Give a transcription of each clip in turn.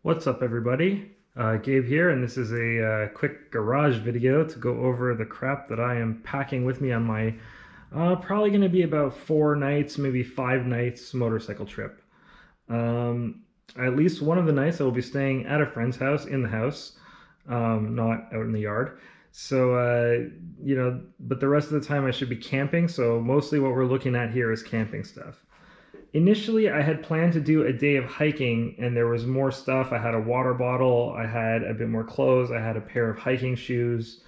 What's up, everybody? Gabe here, and this is a quick garage video to go over the crap that I am packing with me on my probably going to be about 4 nights, maybe 5 nights motorcycle trip. At least one of the nights I will be staying at a friend's house in the house, not out in the yard. So, but the rest of the time I should be camping. So mostly what we're looking at here is camping stuff. Initially, I had planned to do a day of hiking, and there was more stuff. I had a water bottle, I had a bit more clothes, I had a pair of hiking shoes.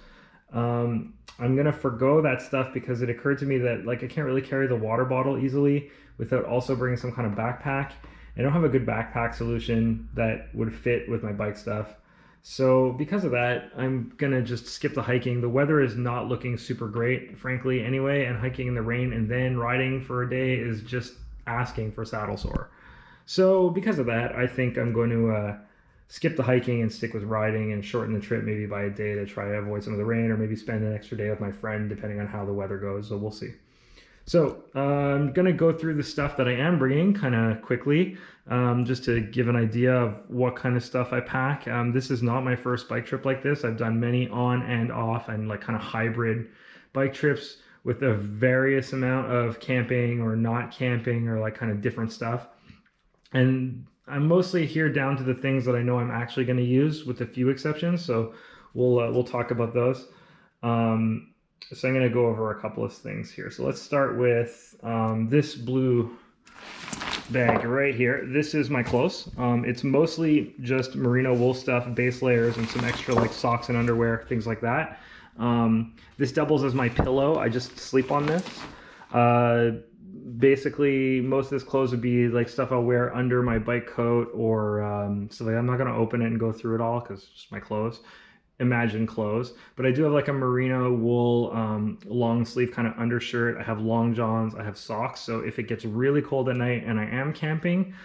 I'm gonna forgo that stuff because it occurred to me that like I can't really carry the water bottle easily without also bringing some kind of backpack. I don't have a good backpack solution that would fit with my bike stuff. So because of that, I'm gonna just skip the hiking. The weather is not looking super great, frankly, anyway, and hiking in the rain and then riding for a day is just asking for saddle sore. So because of that, I think I'm going to skip the hiking and stick with riding and shorten the trip maybe by a day to try to avoid some of the rain, or maybe spend an extra day with my friend depending on how the weather goes. So we'll see. So I'm going to go through the stuff that I am bringing kind of quickly, just to give an idea of what kind of stuff I pack. This is not my first bike trip like this. I've done many on and off and like kind of hybrid bike trips with a various amount of camping or not camping or like kind of different stuff. And I'm mostly here down to the things that I know I'm actually going to use, with a few exceptions. So we'll talk about those. So I'm going to go over a couple of things here. So let's start with this blue bag right here. This is my clothes. It's mostly just merino wool stuff, base layers, and some extra like socks and underwear, things like that. This doubles as my pillow. I just sleep on this. Basically, most of this clothes would be like stuff I'll wear under my bike coat, or so like I'm not going to open it and go through it all because it's just my clothes. Imagine clothes. But I do have like a merino wool long sleeve kind of undershirt. I have long johns. I have socks. So if it gets really cold at night and I am camping,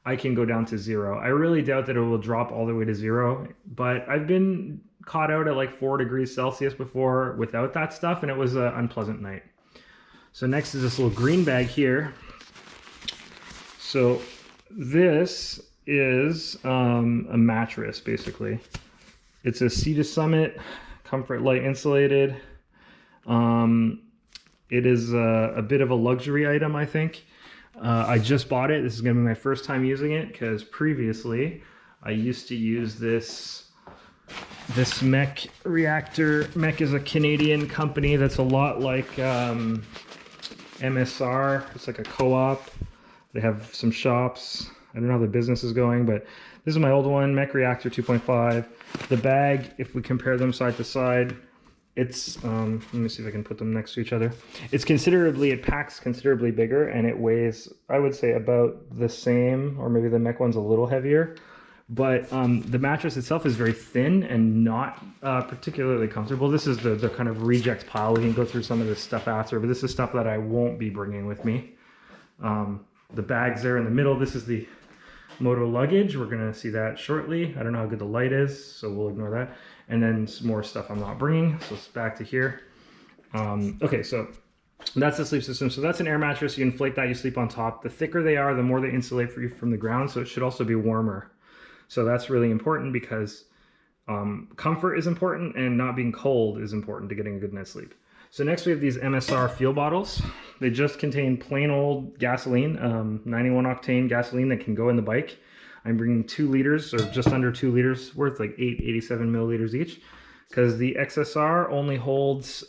I can go down to 0. I really doubt that it will drop all the way to 0, but I've been caught out at like 4 degrees Celsius before without that stuff, and it was an unpleasant night. So next is this little green bag here. So this is a mattress, basically. It's a Sea to Summit Comfort Light insulated. It is a bit of a luxury item, I think. I just bought it. This is going to be my first time using it because previously I used to use this Mech Reactor. Mech is a Canadian company that's a lot like MSR. It's like a co-op. They have some shops. I don't know how the business is going, but this is my old one, Mech Reactor 2.5. The bag, if we compare them side to side, it's, let me see if I can put them next to each other. It packs considerably bigger, and it weighs, I would say, about the same, or maybe the Mech one's a little heavier. But the mattress itself is very thin and not particularly comfortable. This is the kind of reject pile. We can go through some of this stuff after, but this is stuff that I won't be bringing with me. The bag's there in the middle. This is the moto luggage. We're going to see that shortly. I don't know how good the light is, so we'll ignore that. And then some more stuff I'm not bringing. So it's back to here. Okay, so that's the sleep system. So that's an air mattress. You inflate that, you sleep on top. The thicker they are, the more they insulate for you from the ground. So it should also be warmer. So that's really important because comfort is important, and not being cold is important to getting a good night's sleep. So next we have these Msr Fuel Bottles. They just contain plain old gasoline, 91 octane gasoline that can go in the bike. I'm bringing 2 liters, or just under 2 liters worth, like 87 milliliters each, because the XSR only holds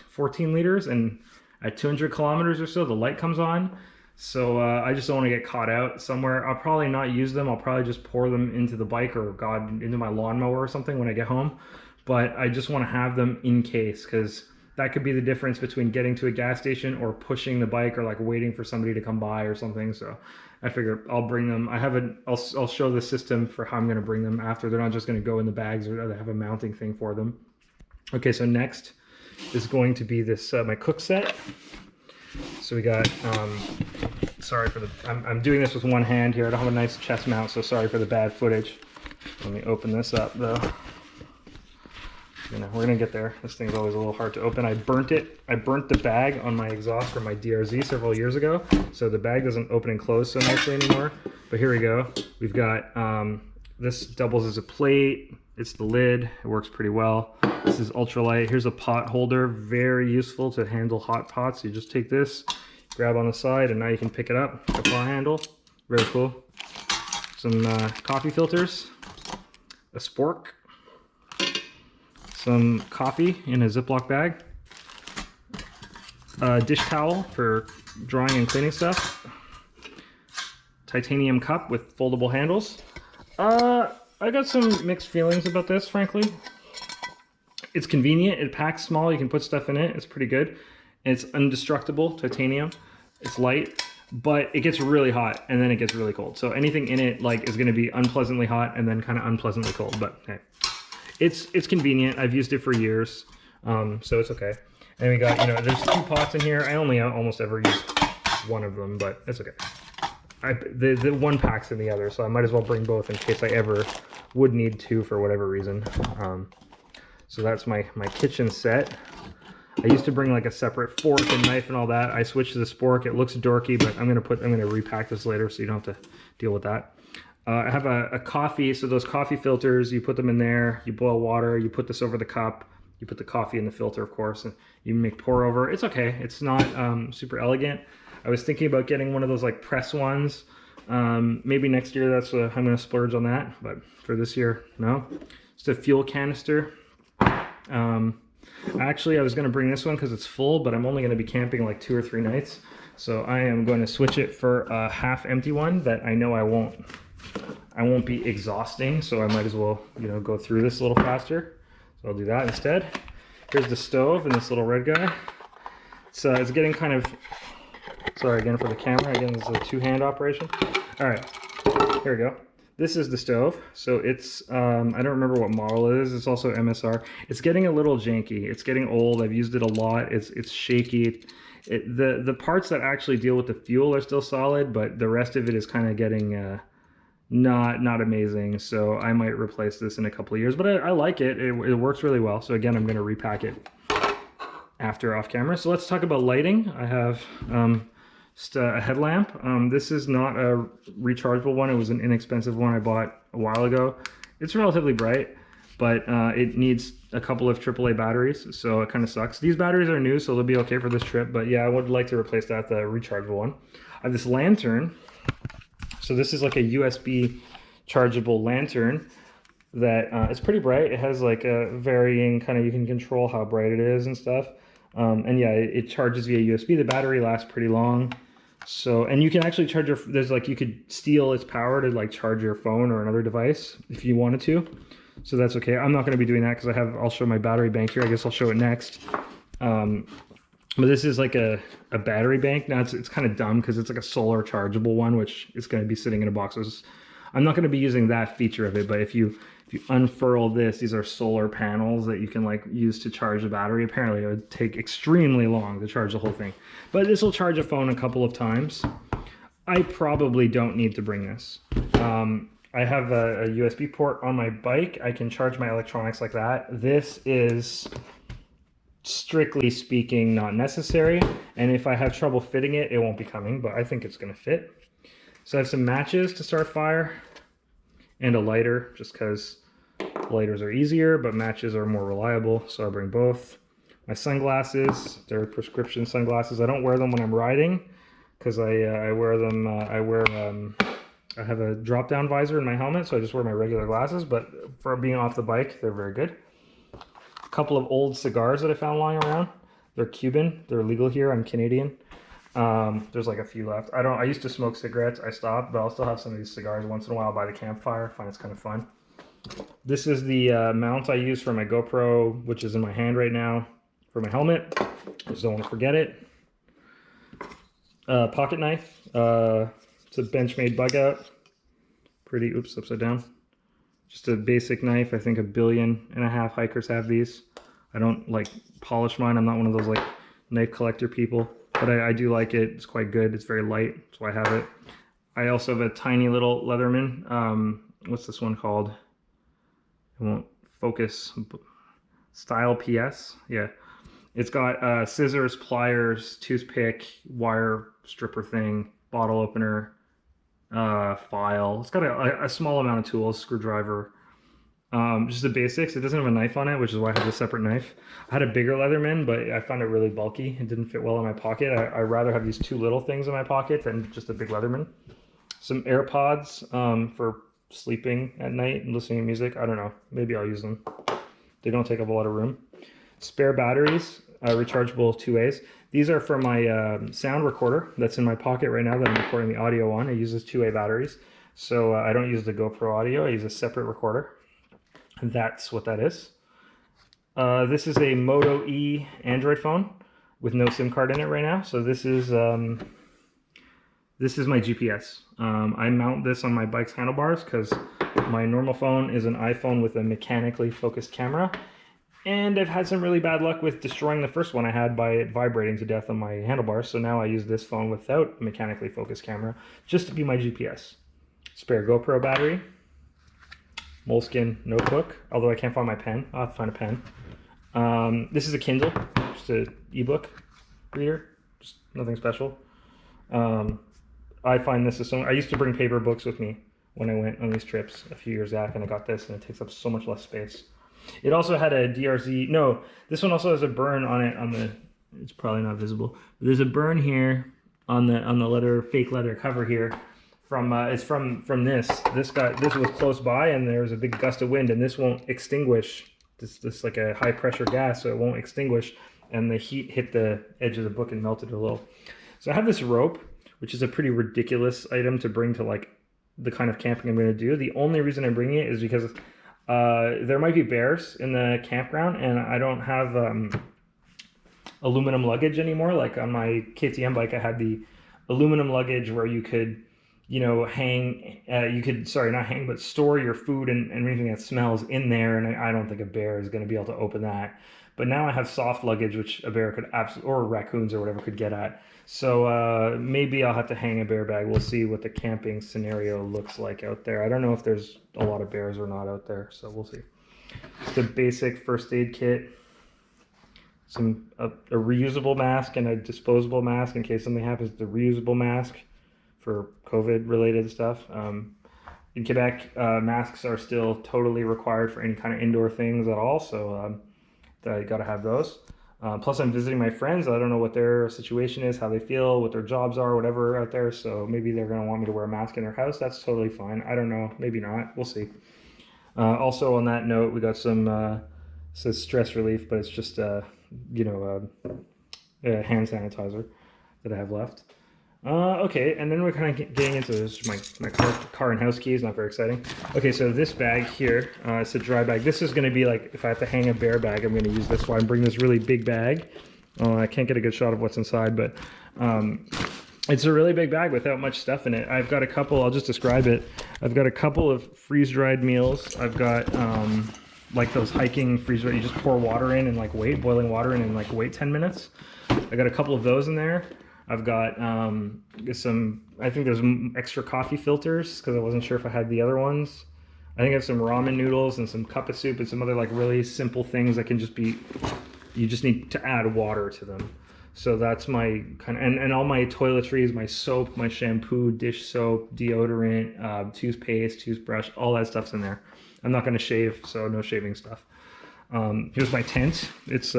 14 liters, and at 200 kilometers or so, the light comes on. So I just don't want to get caught out somewhere. I'll probably not use them. I'll probably just pour them into the bike, or God, into my lawnmower or something when I get home. But I just want to have them in case, because that could be the difference between getting to a gas station or pushing the bike, or like waiting for somebody to come by or something. So I figure I'll bring them. I'll show the system for how I'm going to bring them after. They're not just going to go in the bags, or they have a mounting thing for them. Okay, so next is going to be this my cook set. So we got, sorry for the, I'm doing this with one hand here. I don't have a nice chest mount, so sorry for the bad footage. Let me open this up though. we're gonna get there. This thing's always a little hard to open. I burnt it. I burnt the bag on my exhaust for my DRZ several years ago, so the bag doesn't open and close so nicely anymore. But here we go. We've got this doubles as a plate. It's the lid. It works pretty well. This is ultralight. Here's a pot holder, very useful to handle hot pots. You just take this, grab on the side, and now you can pick it up. A pot handle, very cool. Some coffee filters, a spork, some coffee in a Ziploc bag, a dish towel for drying and cleaning stuff, titanium cup with foldable handles. I got some mixed feelings about this, frankly. It's convenient, it packs small, you can put stuff in it, it's pretty good. It's indestructible, titanium, it's light, but it gets really hot and then it gets really cold. So anything in it like is gonna be unpleasantly hot and then kind of unpleasantly cold, but hey. It's convenient, I've used it for years, so it's okay. And we got, there's 2 pots in here. I only almost ever use one of them, but it's okay. The one packs in the other, so I might as well bring both in case I ever would need to for whatever reason. So that's my kitchen set. I used to bring like a separate fork and knife and all that. I switched to the spork. It looks dorky, but I'm gonna repack this later so you don't have to deal with that. I have a coffee, so those coffee filters, you put them in there, you boil water, you put this over the cup, you put the coffee in the filter, of course, and you make pour over. It's okay, it's not super elegant. I was thinking about getting one of those like press ones. Maybe next year, that's what I'm gonna splurge on that, but for this year, no. Just a fuel canister. Actually, I was gonna bring this one because it's full, but I'm only gonna be camping like 2 or 3 nights. So I am going to switch it for a half empty one that I know I won't be exhausting, so I might as well, go through this a little faster. So I'll do that instead. Here's the stove and this little red guy. It's getting kind of, sorry again for the camera, again this is a 2-hand operation. All right, here we go. This is the stove. So it's, I don't remember what model it is. It's also MSR. It's getting a little janky. It's getting old. I've used it a lot. It's shaky. The parts that actually deal with the fuel are still solid, but the rest of it is kind of getting not amazing. So I might replace this in a couple of years, but I like it. It works really well. So again, I'm going to repack it after off camera. So let's talk about lighting. I have just a headlamp. This is not a rechargeable one. It was an inexpensive one I bought a while ago. It's relatively bright, but it needs a couple of AAA batteries, so it kind of sucks. These batteries are new, so they'll be okay for this trip, but yeah, I would like to replace that, the rechargeable one. I have this lantern. So this is like a USB chargeable lantern that it's pretty bright. It has like a varying kind of, you can control how bright it is and stuff. And yeah, it charges via USB. The battery lasts pretty long. So, and you can actually charge your, you could steal its power to like charge your phone or another device if you wanted to. So that's okay. I'm not going to be doing that because I'll show my battery bank here. I guess I'll show it next. But this is like a battery bank. Now it's kind of dumb because it's like a solar chargeable one, which is going to be sitting in a box. So I'm not going to be using that feature of it, but if you unfurl this, these are solar panels that you can like use to charge the battery. Apparently it would take extremely long to charge the whole thing, but this will charge a phone a couple of times. I probably don't need to bring this. I have a USB port on my bike. I can charge my electronics like that. This is, strictly speaking, not necessary. And if I have trouble fitting it, it won't be coming, but I think it's gonna fit. So I have some matches to start fire and a lighter, just because lighters are easier, but matches are more reliable. So I'll bring both. My sunglasses, they're prescription sunglasses. I don't wear them when I'm riding because I wear them, I have a drop down visor in my helmet, so I just wear my regular glasses, but for being off the bike, they're very good. A couple of old cigars that I found lying around. They're Cuban, they're legal here, I'm Canadian. There's like a few left. I used to smoke cigarettes, I stopped, but I'll still have some of these cigars once in a while by the campfire. I find it's kind of fun. This is the mount I use for my GoPro, which is in my hand right now, for my helmet. Just don't want to forget it. Pocket knife. It's a Benchmade bug out. Pretty, oops, upside down. Just a basic knife. I think 1.5 billion hikers have these. I don't like polish mine. I'm not one of those like knife collector people, but I do like it. It's quite good. It's very light. That's why I have it. I also have a tiny little Leatherman. What's this one called? It won't focus. Style PS. Yeah. It's got scissors, pliers, toothpick, wire stripper thing, bottle opener, file. It's got a small amount of tools, screwdriver, just the basics. It doesn't have a knife on it, which is why I have a separate knife. I had a bigger Leatherman, but I found it really bulky. It didn't fit well in my pocket. I'd rather have these two little things in my pocket than just a big Leatherman. Some AirPods for sleeping at night and listening to music. I don't know. Maybe I'll use them. They don't take up a lot of room. Spare batteries, rechargeable 2 ways. These are for my sound recorder that's in my pocket right now that I'm recording the audio on. It uses 2-way batteries. So I don't use the GoPro audio. I use a separate recorder. And that's what that is. This is a Moto E Android phone with no SIM card in it right now. So this is my GPS. I mount this on my bike's handlebars because my normal phone is an iPhone with a mechanically focused camera. And I've had some really bad luck with destroying the first one I had by it vibrating to death on my handlebars. So now I use this phone without a mechanically focused camera just to be my GPS. Spare GoPro battery. Moleskin notebook, although I can't find my pen. I'll have to find a pen. This is a Kindle, just an ebook reader, just nothing special. I find this is I used to bring paper books with me when I went on these trips a few years back, and I got this, and it takes up so much less space. It also had a DRZ. No, this one also has a burn on it. It's probably not visible, but there's a burn here on the fake leather cover here. It's from this. This was close by, and there was a big gust of wind, and this won't extinguish. This like a high pressure gas, so it won't extinguish, and the heat hit the edge of the book and melted it a little. So I have this rope, which is a pretty ridiculous item to bring to like the kind of camping I'm going to do. The only reason I'm bringing it is because there might be bears in the campground, and I don't have aluminum luggage anymore. Like on my KTM bike, I had the aluminum luggage where you could, hang. Not hang, but store your food and anything that smells in there. And I don't think a bear is going to be able to open that. But now I have soft luggage, which a bear could absolutely, or raccoons or whatever could get at. So maybe I'll have to hang a bear bag. We'll see what the camping scenario looks like out there. I don't know if there's a lot of bears or not out there, so we'll see. The basic first aid kit, a reusable mask and a disposable mask in case something happens. The reusable mask for COVID related stuff. In Quebec, masks are still totally required for any kind of indoor things at all, so I got to have those. Plus, I'm visiting my friends. I don't know what their situation is, how they feel, what their jobs are, whatever out there. So maybe they're going to want me to wear a mask in their house. That's totally fine. I don't know. Maybe not. We'll see. Also, on that note, we got some says stress relief, but it's just hand sanitizer that I have left. Okay, and then we're kind of getting into this. My car and house keys, not very exciting. Okay, so this bag here, it's a dry bag. This is going to be like, if I have to hang a bear bag, I'm going to use this one. I'm bringing this really big bag. I can't get a good shot of what's inside, but it's a really big bag without much stuff in it. I've got a couple, I'll just describe it. I've got a couple of freeze-dried meals. I've got like those hiking freeze-dried, you just pour water in and like wait, boiling water in and like wait 10 minutes. I got a couple of those in there. I've got I think there's extra coffee filters because I wasn't sure if I had the other ones. I think I have some ramen noodles and some cup of soup and some other like really simple things that can just be, you just need to add water to them. So that's my kind of, and all my toiletries, my soap, my shampoo, dish soap, deodorant, toothpaste, toothbrush, all that stuff's in there. I'm not going to shave, so no shaving stuff. Here's my tent. It's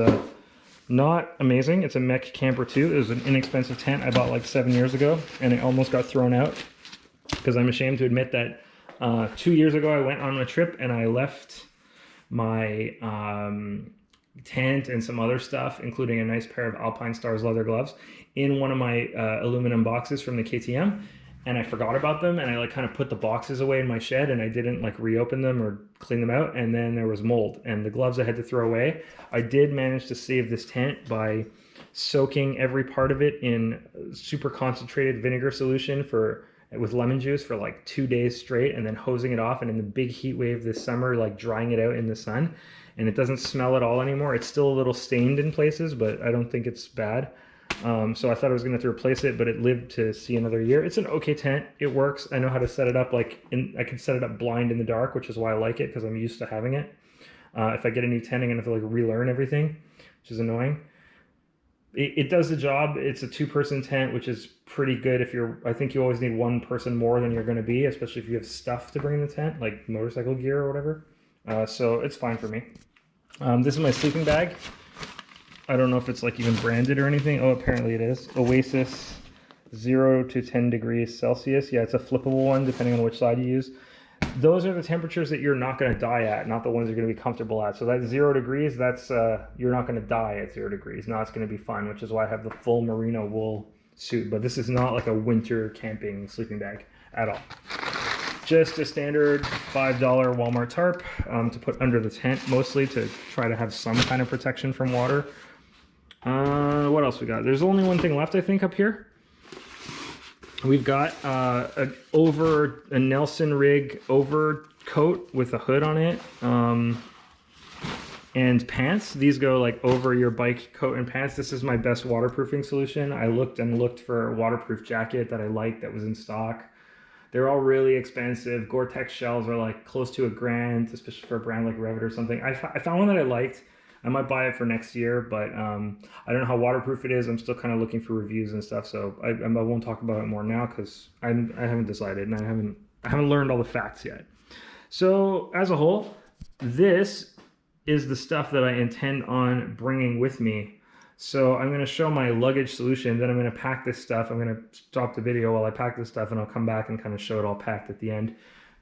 not amazing. It's a Mech Camper 2. It was an inexpensive tent I bought like 7 years ago, and it almost got thrown out because I'm ashamed to admit that 2 years ago I went on a trip and I left my tent and some other stuff, including a nice pair of Alpine Stars leather gloves, in one of my aluminum boxes from the KTM. And I forgot about them, and I like kind of put the boxes away in my shed, and I didn't like reopen them or clean them out, and then there was mold, and the gloves I had to throw away. I did manage to save this tent by soaking every part of it in super concentrated vinegar solution with lemon juice for like 2 days straight, and then hosing it off, and in the big heat wave this summer, like drying it out in the sun, and it doesn't smell at all anymore. It's still a little stained in places, but I don't think it's bad. So I thought I was going to have to replace it, but it lived to see another year. It's an okay tent. It works. I know how to set it up. I can set it up blind in the dark, which is why I like it, because I'm used to having it. If I get a new tent, I'm gonna have to like relearn everything, which is annoying. It does the job. It's a 2-person tent, which is pretty good if you're, I think you always need 1 person more than you're going to be, especially if you have stuff to bring in the tent, like motorcycle gear or whatever. So it's fine for me. This is my sleeping bag. I don't know if it's like even branded or anything. Oh, apparently it is. Oasis 0 to 10 degrees Celsius. Yeah, it's a flippable one depending on which side you use. Those are the temperatures that you're not going to die at, not the ones you're going to be comfortable at. So that's 0 degrees, that's you're not going to die at 0 degrees. Now it's going to be fun, which is why I have the full merino wool suit. But this is not like a winter camping sleeping bag at all. Just a standard $5 Walmart tarp to put under the tent, mostly to try to have some kind of protection from water. What else we got? There's only one thing left, I think, up here. We've got a Nelson rig overcoat with a hood on it, and pants. These go like over your bike coat and pants. This is my best waterproofing solution. I looked and looked for a waterproof jacket that I liked that was in stock. They're all really expensive. Gore-Tex shells are like close to $1,000, especially for a brand like Revit or something. I found one that I liked. I might buy it for next year, but I don't know how waterproof it is. I'm still kind of looking for reviews and stuff, so I won't talk about it more now because I haven't decided and I haven't learned all the facts yet. So as a whole, this is the stuff that I intend on bringing with me. So I'm going to show my luggage solution, then I'm going to pack this stuff. I'm going to stop the video while I pack this stuff, and I'll come back and kind of show it all packed at the end.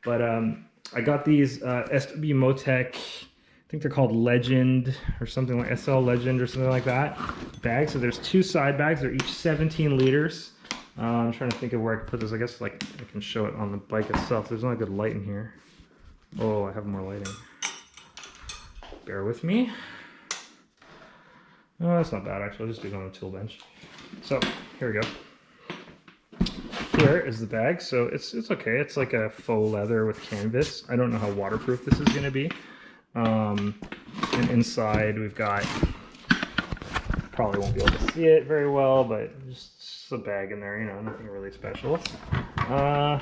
But I got these SW Motec, I think they're called Legend or something like SL Legend or something like that, bags. So there's 2 side bags. They're each 17 liters. I'm trying to think of where I can put this. I guess like I can show it on the bike itself. There's not a good light in here. Oh, I have more lighting. Bear with me. Oh, that's not bad actually. I'll just do it on a tool bench. So here we go. Here is the bag. So it's okay. It's like a faux leather with canvas. I don't know how waterproof this is going to be. And inside we've got, probably won't be able to see it very well, but just a bag in there, you know, nothing really special. I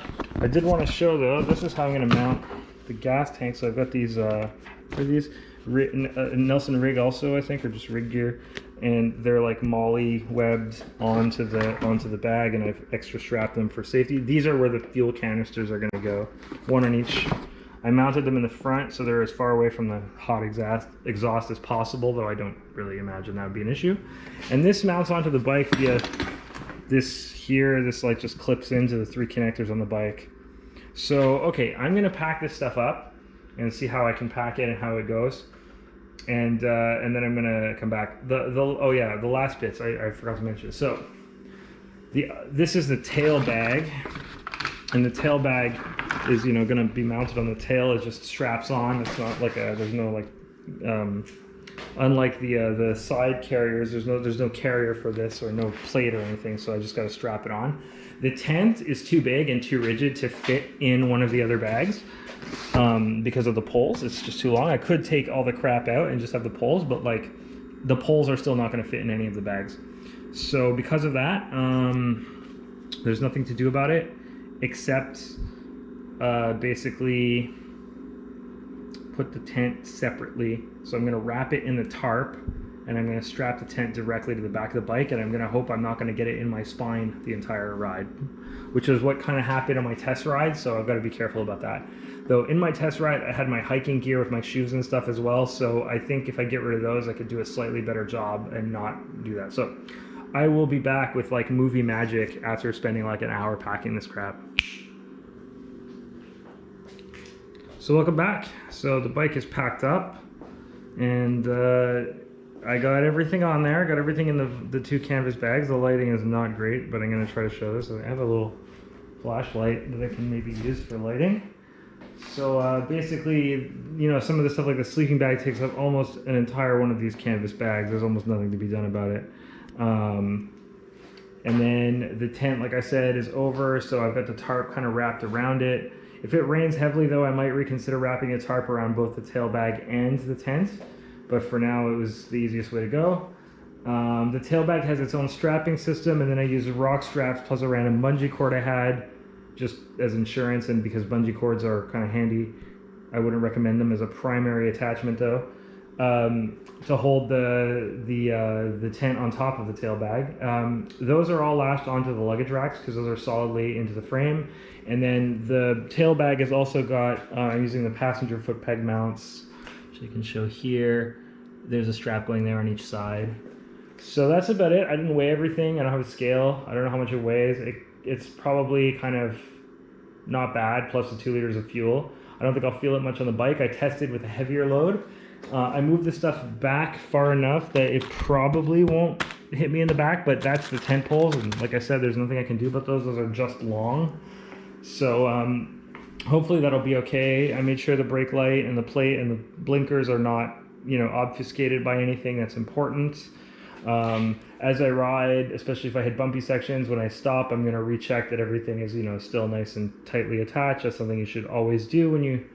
did want to show though, this is how I'm going to mount the gas tank. So I've got these, what are these? Nelson rig also, I think, or just rig gear, and they're like molly webbed onto the bag, and I've extra strapped them for safety. These are where the fuel canisters are going to go, 1 on each. I mounted them in the front so they're as far away from the hot exhaust as possible, though I don't really imagine that would be an issue. And this mounts onto the bike via this here. This like just clips into the 3 connectors on the bike. So okay, I'm going to pack this stuff up and see how I can pack it and how it goes. And then I'm gonna come back. Oh yeah, the last bits I forgot to mention. So this is the tail bag, and the tail bag is gonna be mounted on the tail. It just straps on. It's not like there's no like unlike the side carriers. There's no carrier for this or no plate or anything. So I just got to strap it on. The tent is too big and too rigid to fit in one of the other bags. Because of the poles, it's just too long. I could take all the crap out and just have the poles, but like the poles are still not going to fit in any of the bags. So because of that, there's nothing to do about it except basically put the tent separately. So I'm going to wrap it in the tarp, and I'm going to strap the tent directly to the back of the bike, and I'm going to hope I'm not going to get it in my spine the entire ride, which is what kind of happened on my test ride, so I've got to be careful about that. Though in my test ride, I had my hiking gear with my shoes and stuff as well, so I think if I get rid of those, I could do a slightly better job and not do that. So I will be back with like movie magic after spending like an hour packing this crap. So welcome back. So the bike is packed up, and I got everything on there. I got everything in the 2 canvas bags. The lighting is not great, but I'm going to try to show this. I have a little flashlight that I can maybe use for lighting. So basically, some of the stuff like the sleeping bag takes up almost an entire one of these canvas bags. There's almost nothing to be done about it. And then the tent, like I said, is over, so I've got the tarp kind of wrapped around it. If it rains heavily though, I might reconsider wrapping a tarp around both the tail bag and the tent. But for now, it was the easiest way to go. The tail bag has its own strapping system, and then I used rock straps plus a random bungee cord I had just as insurance, and because bungee cords are kind of handy. I wouldn't recommend them as a primary attachment though. To hold the tent on top of the tail bag. Those are all lashed onto the luggage racks because those are solidly into the frame. And then the tail bag has also got, I'm using the passenger foot peg mounts, which I can show here. There's a strap going there on each side. So that's about it. I didn't weigh everything. I don't have a scale. I don't know how much it weighs. It's probably kind of not bad, plus the 2 liters of fuel. I don't think I'll feel it much on the bike. I tested with a heavier load. I moved the stuff back far enough that it probably won't hit me in the back, but that's the tent poles. And like I said, there's nothing I can do about those. Those are just long. So hopefully that'll be okay. I made sure the brake light and the plate and the blinkers are not, you know, obfuscated by anything that's important. As I ride, especially if I hit bumpy sections, when I stop, I'm going to recheck that everything is, you know, still nice and tightly attached. That's something you should always do when you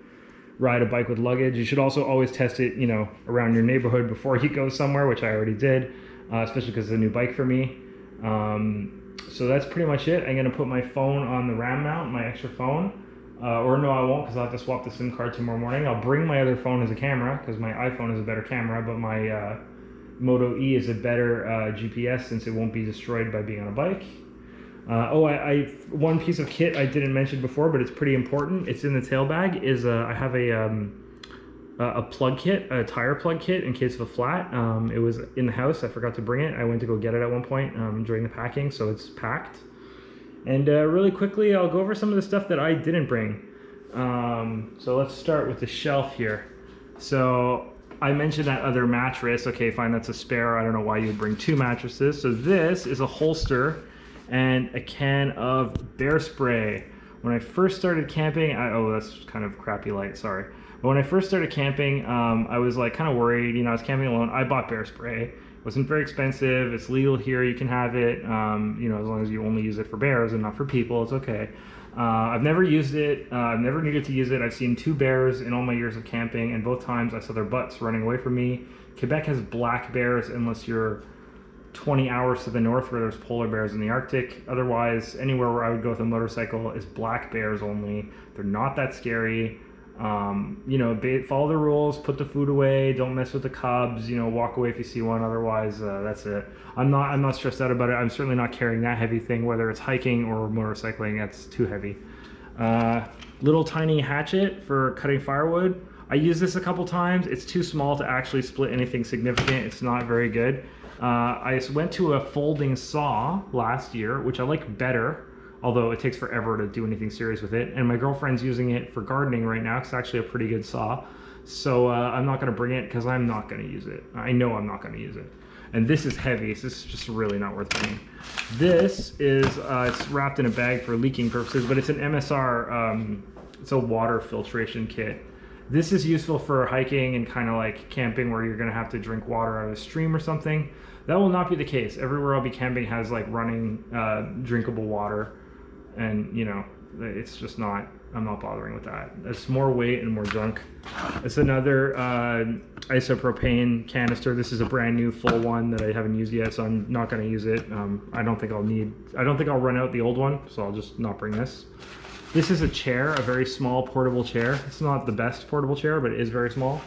ride a bike with luggage. You should also always test it, you know, around your neighborhood before you go somewhere, which I already did, especially because it's a new bike for me. So that's pretty much it. I'm going to put my phone on the RAM mount, my extra phone. Or no, I won't, because I'll have to swap the SIM card tomorrow morning. I'll bring my other phone as a camera, because my iPhone is a better camera, but my Moto E is a better GPS since it won't be destroyed by being on a bike. One piece of kit I didn't mention before, but it's pretty important. It's in the tail bag. I have a plug kit, a tire plug kit in case of a flat. It was in the house. I forgot to bring it. I went to go get it at one point during the packing, so it's packed. And really quickly, I'll go over some of the stuff that I didn't bring. So let's start with the shelf here. So I mentioned that other mattress. Okay, fine, that's a spare. I don't know why you would bring 2 mattresses. So this is a holster and a can of bear spray. When I first started camping, oh, that's kind of crappy light, sorry. But when I first started camping, I was like kind of worried, you know, I was camping alone. I bought bear spray. It wasn't very expensive. It's legal here, you can have it, you know, as long as you only use it for bears and not for people, it's okay. I've never used it, I've never needed to use it. I've seen 2 bears in all my years of camping, and both times I saw their butts running away from me. Quebec has black bears unless you're 20 hours to the north where there's polar bears in the Arctic. Otherwise, anywhere where I would go with a motorcycle is black bears only. They're not that scary. You know, follow the rules, put the food away, don't mess with the cubs, you know, walk away if you see one. Otherwise, that's it. I'm not stressed out about it. I'm certainly not carrying that heavy thing, whether it's hiking or motorcycling. That's too heavy. Little tiny hatchet for cutting firewood. I used this a couple times. It's too small to actually split anything significant. It's not very good. I went to a folding saw last year, which I like better, although it takes forever to do anything serious with it. And my girlfriend's using it for gardening right now. It's actually a pretty good saw. So I'm not going to bring it because I'm not going to use it. I know I'm not going to use it. And this is heavy, so this is just really not worth bringing. This is, it's wrapped in a bag for leaking purposes, but it's an Msr, it's a water filtration kit. This is useful for hiking and kind of like camping where you're going to have to drink water out of a stream or something. That will not be the case. Everywhere I'll be camping has like running drinkable water, and you know, it's just not, I'm not bothering with that. It's more weight and more junk. It's another isopropane canister. This is a brand new full one that I haven't used yet, so I'm not going to use it. I don't think I'll run out the old one, so I'll just not bring this. This is a chair, a very small portable chair. It's not the best portable chair, but it is very small.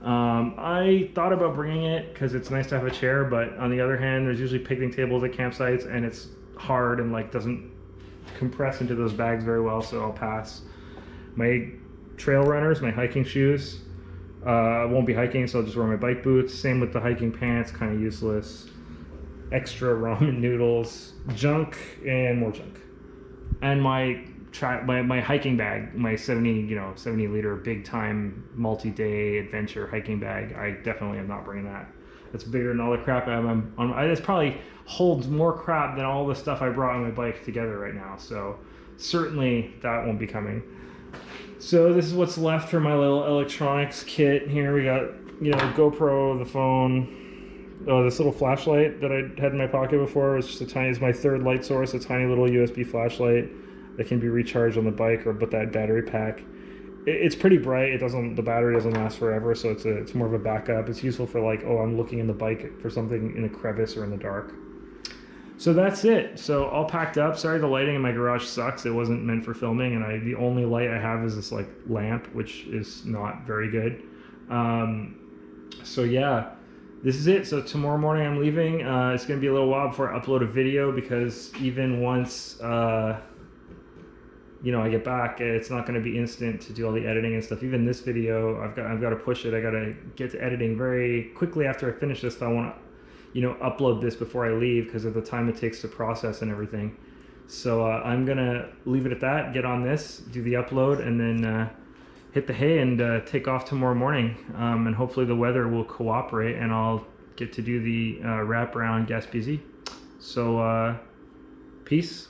I thought about bringing it because it's nice to have a chair, but on the other hand, there's usually picnic tables at campsites and it's hard and like doesn't compress into those bags very well, so I'll pass. My trail runners, my hiking shoes, I won't be hiking, so I'll just wear my bike boots. Same with the hiking pants, kind of useless. Extra ramen noodles, junk and more junk. And my hiking bag, my 70 liter big time multi-day adventure hiking bag. I definitely am not bringing that. It's bigger than all the crap this probably holds more crap than all the stuff I brought on my bike together right now. So certainly that won't be coming. So this is what's left for my little electronics kit here. We got, you know, GoPro, the phone. Oh, this little flashlight that I had in my pocket before was just it's my third light source, a tiny little USB flashlight that can be recharged on the bike or with that battery pack. It's pretty bright. The battery doesn't last forever, so it's more of a backup. It's useful for like, oh, I'm looking in the bike for something in a crevice or in the dark. So that's it. So all packed up. Sorry, the lighting in my garage sucks. It wasn't meant for filming, and the only light I have is this like lamp, which is not very good. So yeah, this is it. So tomorrow morning I'm leaving. It's gonna be a little while before I upload a video, because even once you know, I get back, it's not going to be instant to do all the editing and stuff. Even this video, I've got to push it. I got to get to editing very quickly after I finish this. If I want to, you know, upload this before I leave, because of the time it takes to process and everything. So I'm gonna leave it at that. Get on this, do the upload, and then hit the hay and take off tomorrow morning. And hopefully the weather will cooperate, and I'll get to do the wrap around Gaspésie. So peace.